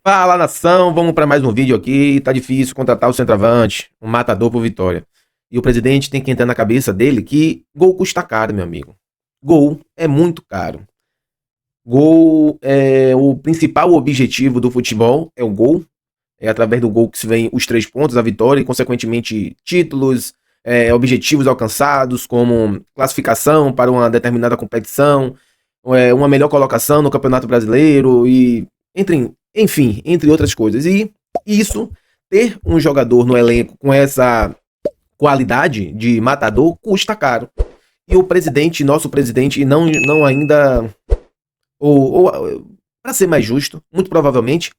Fala, nação, vamos para mais um vídeo aqui. Tá difícil contratar o centroavante, um matador pro Vitória. E o presidente tem que entrar na cabeça dele que gol custa caro, meu amigo. Gol é muito caro. Gol é o principal objetivo do futebol, é o gol. É através do gol que se vem os 3 pontos, a vitória e, consequentemente, títulos, objetivos alcançados, como classificação para uma determinada competição, uma melhor colocação no Campeonato Brasileiro e, enfim, entre outras coisas. E isso, ter um jogador no elenco com essa qualidade de matador, custa caro. E o presidente, nosso presidente, não ainda, ou para ser mais justo, muito provavelmente,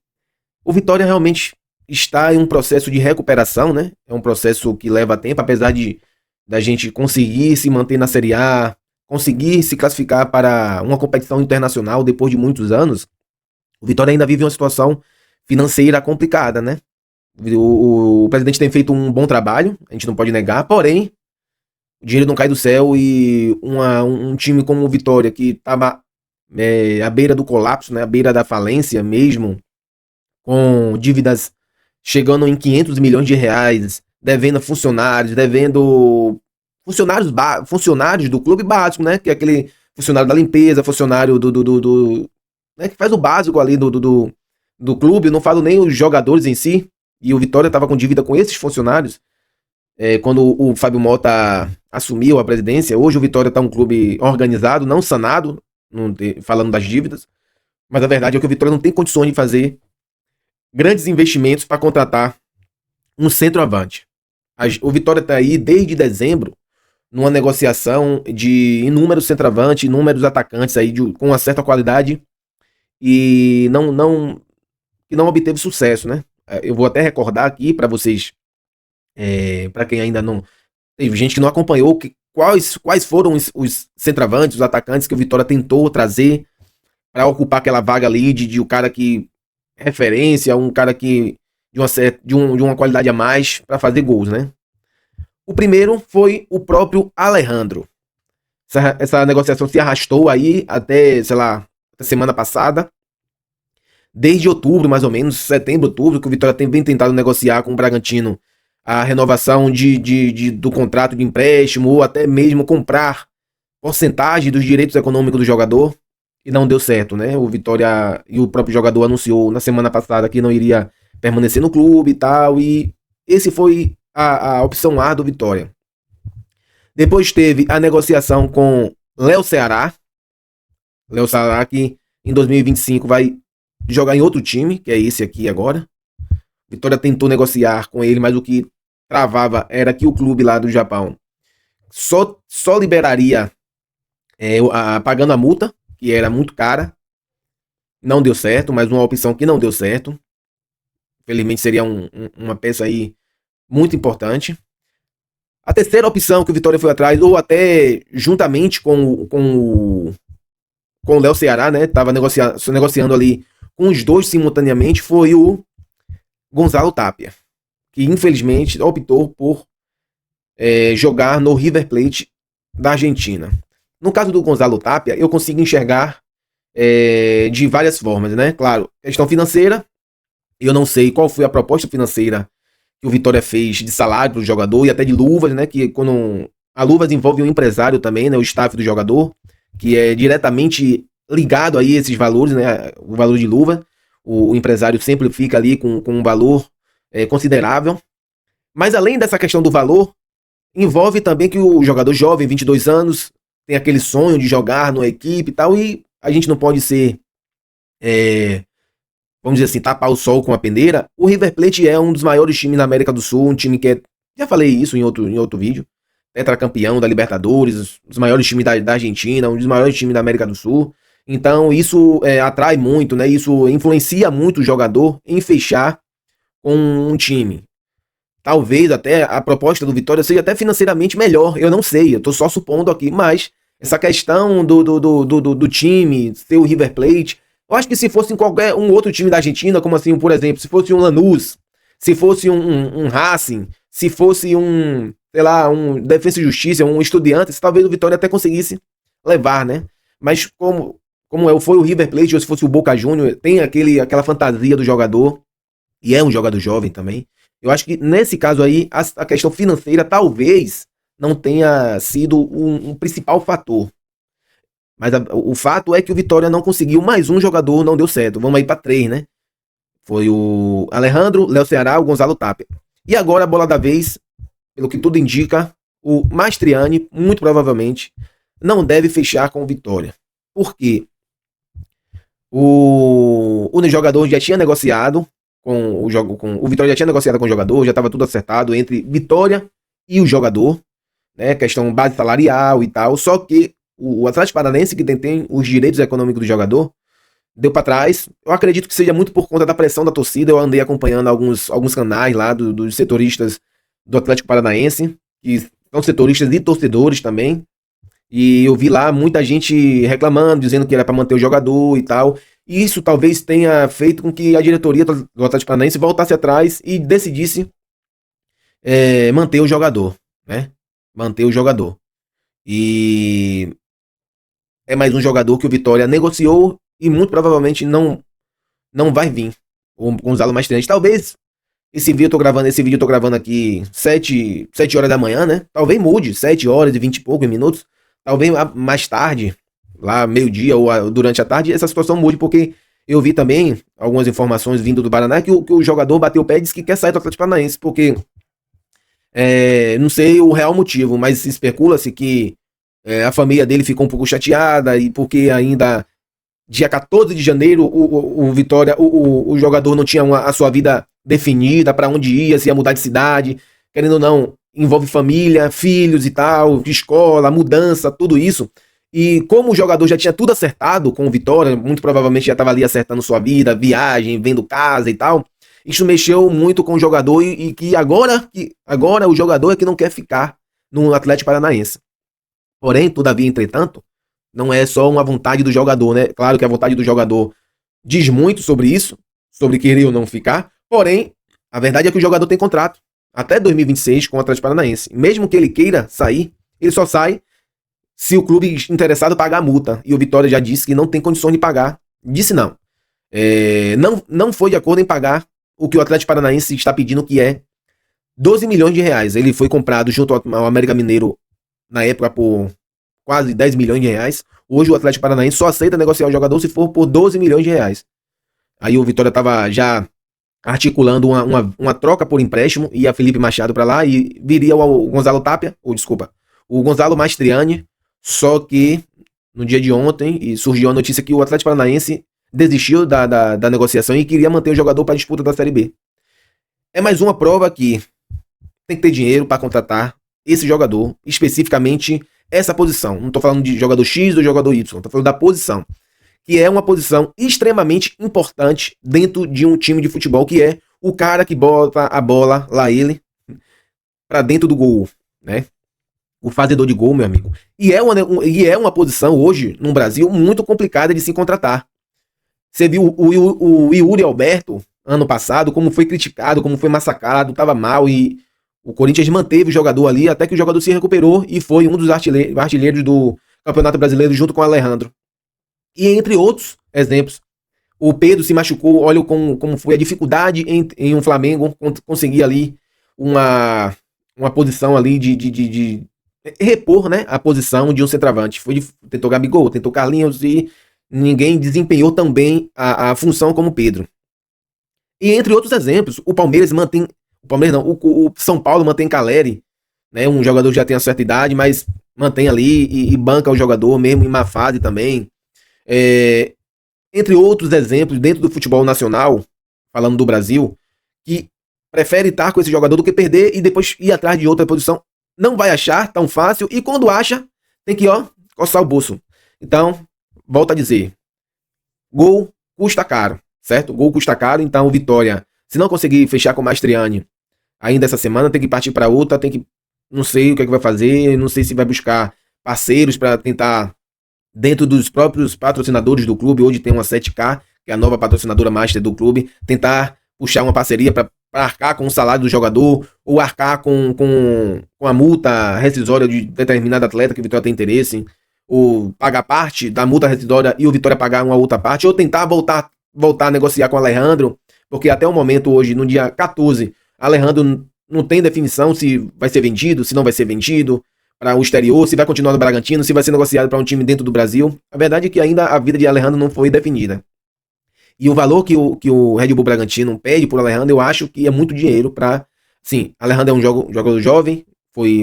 o Vitória realmente está em um processo de recuperação, né? É um processo que leva tempo, apesar de da gente conseguir se manter na Série A, conseguir se classificar para uma competição internacional depois de muitos anos. O Vitória ainda vive uma situação financeira complicada, né? O presidente tem feito um bom trabalho, a gente não pode negar, porém, o dinheiro não cai do céu e um time como o Vitória, que estava à beira do colapso, né, à beira da falência mesmo, com dívidas chegando em 500 milhões de reais, devendo funcionários, devendo funcionários do clube básico, né, que é aquele funcionário da limpeza, funcionário né, que faz o básico ali do clube, não falo nem os jogadores em si, e o Vitória estava com dívida com esses funcionários, quando o Fábio Mota assumiu a presidência. Hoje o Vitória está um clube organizado, não sanado, falando das dívidas, mas a verdade é que o Vitória não tem condições de fazer grandes investimentos para contratar um centroavante. O Vitória está aí desde dezembro numa negociação de inúmeros centroavantes, inúmeros atacantes aí com uma certa qualidade e não obteve sucesso, né? Eu vou até recordar aqui para vocês, para quem ainda não... Teve gente que não acompanhou quais foram os centroavantes, os atacantes que o Vitória tentou trazer para ocupar aquela vaga ali de um cara que referência, um cara que de uma qualidade a mais para fazer gols, né? O primeiro foi o próprio Alejandro. Essa negociação se arrastou aí até, sei lá, semana passada. Desde outubro, mais ou menos, setembro, outubro, que o Vitória vem tentado negociar com o Bragantino a renovação do contrato de empréstimo, ou até mesmo comprar porcentagem dos direitos econômicos do jogador, e não deu certo, né? O Vitória e o próprio jogador anunciou na semana passada que não iria permanecer no clube e tal, e esse foi a opção A do Vitória. Depois teve a negociação com Léo Ceará. Léo Ceará que em 2025 vai jogar em outro time, que é esse aqui agora. Vitória tentou negociar com ele, mas o que travava era que o clube lá do Japão só liberaria pagando a multa, que era muito cara. Não deu certo, mas uma opção que não deu certo. Felizmente seria uma peça aí muito importante. A terceira opção que o Vitória foi atrás, ou até juntamente com o Léo Ceará, né? Tava negociando ali com os dois simultaneamente, foi o Gonzalo Tapia, que infelizmente optou por jogar no River Plate da Argentina. No caso do Gonzalo Tapia, eu consigo enxergar de várias formas, né? Claro, questão financeira, eu não sei qual foi a proposta financeira que o Vitória fez de salário para o jogador e até de luvas, né? Que quando a luvas envolve um empresário também, né? O staff do jogador, que é diretamente ligado aí a esses valores, né? O valor de luva. O empresário sempre fica ali com um valor considerável. Mas além dessa questão do valor, envolve também que o jogador jovem, 22 anos, tem aquele sonho de jogar numa equipe e tal, e a gente não pode ser, vamos dizer assim, tapar o sol com a peneira. O River Plate é um dos maiores times da América do Sul, um time que já falei isso em outro vídeo, tetracampeão da Libertadores, um dos maiores times da Argentina, um dos maiores times da América do Sul. Então isso atrai muito, né? Isso influencia muito o jogador em fechar com um time. Talvez até a proposta do Vitória seja até financeiramente melhor, eu não sei, eu tô só supondo aqui, mas essa questão do time ser o River Plate, eu acho que se fosse em qualquer um outro time da Argentina, como assim, por exemplo, se fosse um Lanús, se fosse um Racing, se fosse sei lá, um Defensa e Justiça, um Estudiantes, talvez o Vitória até conseguisse levar, né? Mas como foi o River Plate ou se fosse o Boca Juniors, tem aquela fantasia do jogador, e é um jogador jovem também. Eu acho que nesse caso aí, a questão financeira talvez não tenha sido um principal fator. Mas o fato é que o Vitória não conseguiu mais um jogador, não deu certo. Vamos aí para 3, né? Foi o Alejandro, Léo Ceará, o Gonzalo Tapia. E agora a bola da vez, pelo que tudo indica, o Mastriani, muito provavelmente, não deve fechar com o Vitória. Por quê? O jogador já tinha negociado com o Vitória já tinha negociado com o jogador, já estava tudo acertado entre Vitória e o jogador, né? Questão base salarial e tal. Só que o Atlético Paranaense, que tem os direitos econômicos do jogador, deu para trás. Eu acredito que seja muito por conta da pressão da torcida. Eu andei acompanhando alguns canais lá dos setoristas do Atlético Paranaense, que são setoristas e torcedores também. E eu vi lá muita gente reclamando, dizendo que era para manter o jogador e tal. E isso talvez tenha feito com que a diretoria do Atlético Paranaense voltasse atrás e decidisse manter o jogador, né? Manter o jogador. E é mais um jogador que o Vitória negociou e muito provavelmente não vai vir. O Gonzalo Mastriani. Talvez esse vídeo eu tô gravando aqui 7 horas da manhã, né? Talvez mude, 7 horas e 20 e poucos minutos. Talvez mais tarde, lá meio-dia ou durante a tarde, essa situação mude, porque eu vi também algumas informações vindo do Paraná que o jogador bateu o pé e disse que quer sair do Atlético Paranaense, porque não sei o real motivo, mas especula-se que a família dele ficou um pouco chateada e porque ainda dia 14 de janeiro o Vitória, o jogador não tinha a sua vida definida, para onde ia, se ia mudar de cidade, querendo ou não, envolve família, filhos e tal, escola, mudança, tudo isso. E como o jogador já tinha tudo acertado com o Vitória, muito provavelmente já estava ali acertando sua vida, viagem, vendo casa e tal, isso mexeu muito com o jogador e que agora o jogador é que não quer ficar no Atlético Paranaense. Porém, todavia, entretanto, não é só uma vontade do jogador, né? Claro que a vontade do jogador diz muito sobre isso, sobre querer ou não ficar, porém, a verdade é que o jogador tem contrato até 2026 com o Atlético Paranaense. Mesmo que ele queira sair, ele só sai se o clube interessado pagar a multa. E o Vitória já disse que não tem condições de pagar. Disse não. Não foi de acordo em pagar o que o Atlético Paranaense está pedindo, que é 12 milhões de reais. Ele foi comprado junto ao América Mineiro na época por quase 10 milhões de reais. Hoje o Atlético Paranaense só aceita negociar o jogador se for por 12 milhões de reais. Aí o Vitória estava já articulando uma troca por empréstimo, ia Felipe Machado para lá e viria o Gonzalo Tapia, o Gonzalo Mastriani, só que no dia de ontem surgiu a notícia que o Atlético Paranaense desistiu da negociação e queria manter o jogador para a disputa da Série B. É mais uma prova que tem que ter dinheiro para contratar esse jogador, especificamente essa posição. Não estou falando de jogador X ou jogador Y, estou falando da posição, que é uma posição extremamente importante dentro de um time de futebol, que é o cara que bota a bola, lá ele, para dentro do gol, né? O fazedor de gol, meu amigo. E é uma posição hoje, no Brasil, muito complicada de se contratar. Você viu o Yuri Alberto, ano passado, como foi criticado, como foi massacrado, estava mal, e o Corinthians manteve o jogador ali, até que o jogador se recuperou e foi um dos artilheiros do Campeonato Brasileiro, junto com o Alejandro. E entre outros exemplos, o Pedro se machucou, olha como foi a dificuldade em um Flamengo conseguir ali uma posição ali de repor, né, a posição de um centroavante. Tentou Gabigol, tentou Carlinhos e ninguém desempenhou tão bem a função como o Pedro. E entre outros exemplos, o Palmeiras mantém, o São Paulo mantém Caleri, né, um jogador que já tem uma certa idade, mas mantém ali e banca o jogador mesmo em má fase também. Entre outros exemplos dentro do futebol nacional, falando do Brasil, que prefere estar com esse jogador do que perder e depois ir atrás de outra posição. Não vai achar tão fácil e quando acha, tem que coçar o bolso. Então, volto a dizer, gol custa caro, certo? Gol custa caro, então o Vitória, se não conseguir fechar com o Mastriani ainda essa semana, tem que partir para outra, não sei o que é que vai fazer, não sei se vai buscar parceiros para tentar, dentro dos próprios patrocinadores do clube, hoje tem uma 7K, que é a nova patrocinadora master do clube, tentar puxar uma parceria para arcar com o salário do jogador, ou arcar com a multa rescisória de determinado atleta que o Vitória tem interesse, ou pagar parte da multa rescisória e o Vitória pagar uma outra parte, ou tentar voltar a negociar com o Alejandro, porque até o momento hoje, no dia 14, Alejandro não tem definição se vai ser vendido, se não vai ser vendido para o exterior, se vai continuar no Bragantino, se vai ser negociado para um time dentro do Brasil. A verdade é que ainda a vida de Alejandro não foi definida. E o valor que o Red Bull Bragantino pede por Alejandro, eu acho que é muito dinheiro para... Sim, Alejandro é um jogador jovem,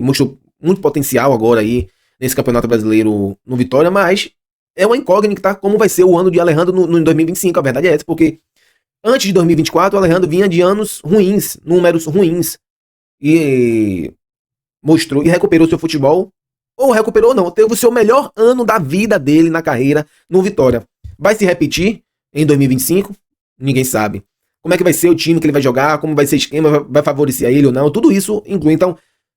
mostrou muito potencial agora aí nesse Campeonato Brasileiro no Vitória, mas é uma incógnita como vai ser o ano de Alejandro no 2025, a verdade é essa, porque antes de 2024 o Alejandro vinha de anos ruins, números ruins, e mostrou e recuperou seu futebol, ou recuperou não, teve o seu melhor ano da vida dele na carreira no Vitória. Vai se repetir em 2025? Ninguém sabe. Como é que vai ser o time que ele vai jogar, como vai ser o esquema, vai favorecer ele ou não, tudo isso inclui. Então,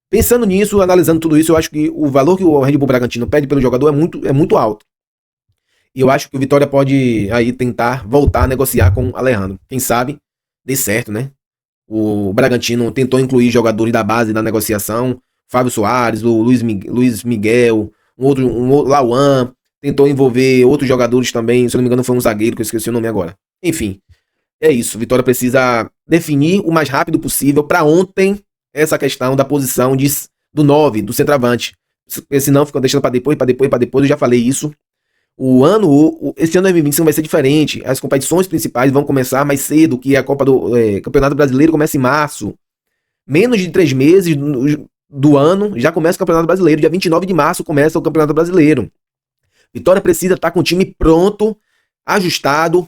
pensando nisso, analisando tudo isso, eu acho que o valor que o Red Bull Bragantino pede pelo jogador é muito alto. E eu acho que o Vitória pode aí tentar voltar a negociar com o Alejandro. Quem sabe dê certo, né? O Bragantino tentou incluir jogadores da base na negociação, Fábio Soares, o Luiz Miguel, um Lauan, tentou envolver outros jogadores também, se eu não me engano foi um zagueiro, que eu esqueci o nome agora. Enfim, é isso, Vitória precisa definir o mais rápido possível para ontem essa questão da posição do 9, do centroavante. Senão fica deixando para depois, eu já falei isso. Esse ano 2025 vai ser diferente. As competições principais vão começar mais cedo, que a Copa do Campeonato Brasileiro começa em março. Menos de 3 meses do ano já começa o Campeonato Brasileiro. Dia 29 de março começa o Campeonato Brasileiro. Vitória precisa estar com o time pronto, ajustado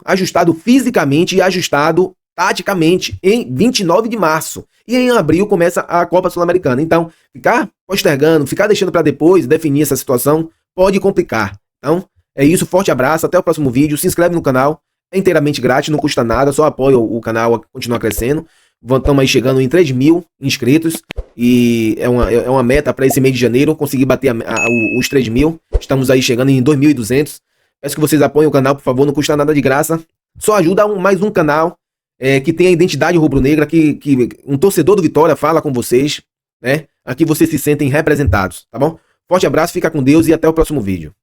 fisicamente e ajustado taticamente em 29 de março. E em abril começa a Copa Sul-Americana. Então, ficar postergando, ficar deixando para depois definir essa situação pode complicar. Então, é isso, forte abraço, até o próximo vídeo, se inscreve no canal, é inteiramente grátis, não custa nada, só apoia o canal a continuar crescendo. Estamos aí chegando em 3 mil inscritos e é uma meta para esse mês de janeiro conseguir bater os 3 mil. Estamos aí chegando em 2.200. Peço que vocês apoiem o canal, por favor, não custa nada de graça. Só ajuda mais um canal que tem a identidade rubro-negra, que um torcedor do Vitória fala com vocês, né? Aqui vocês se sentem representados, tá bom? Forte abraço, fica com Deus e até o próximo vídeo.